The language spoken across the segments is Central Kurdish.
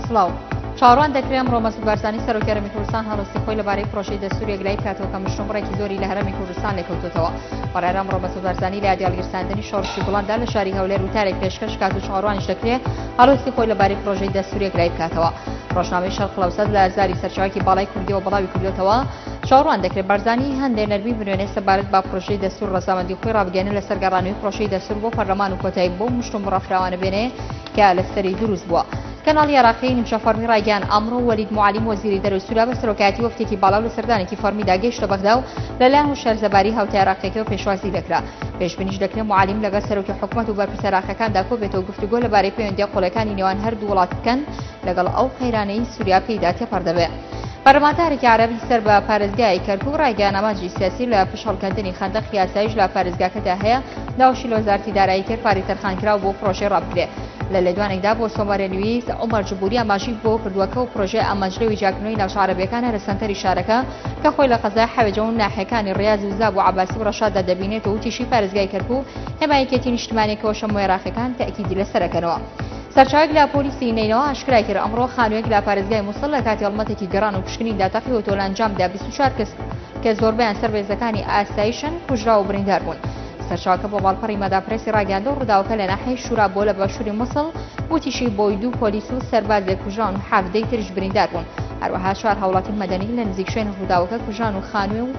سڵاو چاوەڕوان دەکرێت ئەمڕۆ مەسعود بارزانی سەرۆکی هەرێمی کوردستان هەڵوێستی خۆی لەبارەی پرۆژەی دەستوری یەکلایی بکاتەوە کە مشروعێکی زۆری لە هەرێمی کوردستان لێکەوتووەتەوە. بەڕێوە ئەمڕۆ مەسعود بارزانی لە یادیالگیرساندنی شۆڕشی گوڵاندا لە شاری هەولێر وتارێک پێشکەش کات و چاوەڕوانیش دەکرێت هەڵوێستی خۆی لەبارەی پرۆژەی دەستوری یەکلایی بکاتەوە. ڕۆژنامەی شەرق لەوسەد لە هەرزاری سەرچاوەیەکی باڵای کوردیەوە بەڵاوی کردوێتەوە. چاوەڕوان دەکرێت بارزانی هەندێک نەرمی بنوێنێ سەبارەت با پرۆژەی دەستور ڕەزامەندی خۆی ڕابگەێنن لە سەرگەڕانەوەی پرۆژەی دەستور بۆ پەرلەمان و کۆتایی بۆ مشتوم ڕەفراوانە بێنێ کە لەسەری دروست بووە. کەناڵی عێراقی نیمچە فەرمی ڕایگەیان ئەمڕۆ وەلید معالیم وەزیری دەرەوەی سووریا بە سەرۆکایەتی وەفتێکی باڵا و لە سەردانێکی فەرمیدا گەیشتە بەغدا و لەلایەن هۆشیارزەباری هاوتای عێراقیەکەوە پێشوازی دەکرا. پێشبینیش دەکرێت معالیم لەگەڵ سەرۆکی حکوومەت و بەرپرسە عێراقیەکاندا کۆبێتەوە گفتوگۆ لەبارەی پەیوەندیە قوڵەکانی نێوان هەردوو وڵات بکەن لەگەڵ ئەو قەیرانەی سووریا پێیدا تێپەردەبێت. پەرلەمانتارێکی عەرەبی سەر بە پارێزگای کەرکووک ڕایگەیان ئامانجی سیاسی لە پشت هەڵکەندنی خەندەق یاساییش لە پارێزگاکەدا هەیە داوشی لە وەزارەتی دارایی کرد پارەی تەرخانکراو بۆ پرۆژەی ڕابگرێت. لە لێدوانێکدا بۆ سۆمارەنوویس عومەر جبوری ئاماژی بۆ کردووەکە و پرۆژەی ئامانجلەوەی جیاکردنەوەی ناوچە عەرەبیەکانە لە سەنتەری شارەکە کە خۆی لە قەزای حەوێجە و ناحیەکانی ڕیاض و زاب و عەباسی و ڕەشاددا دەبینێتەوە و تیشی پارێزگای کەرکووک هێمایەتێتی نیشتمانیەکەوە شەمۆی عێراقیەکان تەئکیدی لەسەرەکەنەوە. سەرچاوێک لە پۆلیسی نینەوە ئاشکرای کرد ئەمڕۆ خانوویەک لە پارێزگای مووسڵ لە کاتی هەڵمەتێکی گەڕان و پشکنیندا تەقیوەتەوە لە ئەنجامدا 24 کەس کە زۆربەیان سەربەرزەکانی ئاسایشن کوژرا و بریندار بوون. سەرچاوەکە بۆ باڵپەڕی مەداپرێسی ڕاگەاندە و ڕووداوەکە لە ناحیەی شورا بۆ لە باشووری مووسڵ وتیشی بۆی دوو پۆلیس و سەربازێک کوژران و 17 تریش بریندار بوون. هەروەها 4 هاوڵاتی مەدەنی لە نزیک شوێن ڕووداوەکە کوژان و خانووی و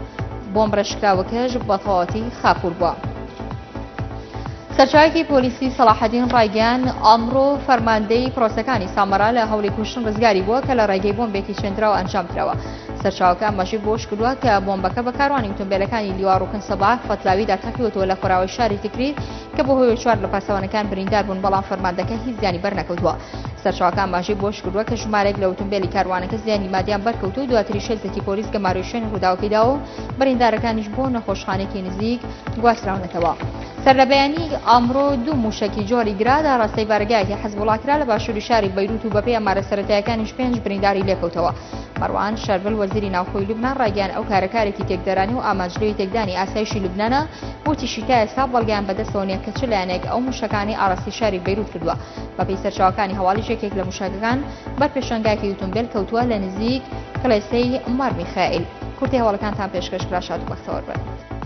بۆمبڕەشکراوەکەش بە تەواوەتی خاپوور بووە. سەرچاوێکی پۆلیسی سەلاحەدین ڕایگەیان ئەمڕۆ فەرماندەی پرۆسەکانی سامەرا لە هەوڵی کوشتن ڕزگاری بووە کە لە ڕێگەی بۆمبێکی سوێندراوە ئەنجام درراوە. سەرچاوەکە ئاماژەی بۆش کردووە کە بۆمبەکە بە کاروانی ئۆتۆمبیلەکانی لیوار و کنسەباغ فەتلاویدا تەقیوەتەوە لە خۆراوی شاری تکریر کە بە هۆی 4 لە پاسەوانەکان بریندار بوون بەڵام فەرماندەکە هیچ زیانی بەرنەکەوتووە. سەرچاوەکە ئاماژەی بۆش کردووە کە ژمارەیەک لە ئۆتۆمبیلی کاروانەکە زیانی مادیان بەرکەوتوو دواتری شێزێکی پۆلیس گەماروی شوێن ڕووداوەکەیدا و بریندارەکانیش بۆ نەخۆشخانەیەکی نزیک گواستراونەتەوە. سەرلەبەیانی ئەمڕۆ دوو موشکی جۆری گرادا ڕاستەی بارگایەکی حەزبوڵا کرا لە باشووری شاری بەیروت و بەپێی ئەمارە سەرەتاییەکانیش 5 برینداری لێکەوتەوە. مەروان شەربل وەزیری ناوخۆی لوبنان ڕایگەیان ئەو کارەکارێکی تێکدەرانی و ئامانجلەوەی تێکدانی ئاسایشی لوبنانە وتیشی تا ئێستا بەڵگەیان بەدەستەوە نییە کە چ لایەنێک ئەو موشەکانی ئاڕاستی شاری بەیروت کردووە. بەپێی سەرچاوەکانی هەواڵیش یەکێک لە موشەکەکان بەرپێشەنگایەکی ئۆتۆمبیل کەوتووە لە نزیک کڵێسەی مار میخائیل. کورتی هەواڵەکانتان پێشکەش کرا شاد و بەختەوەر بن.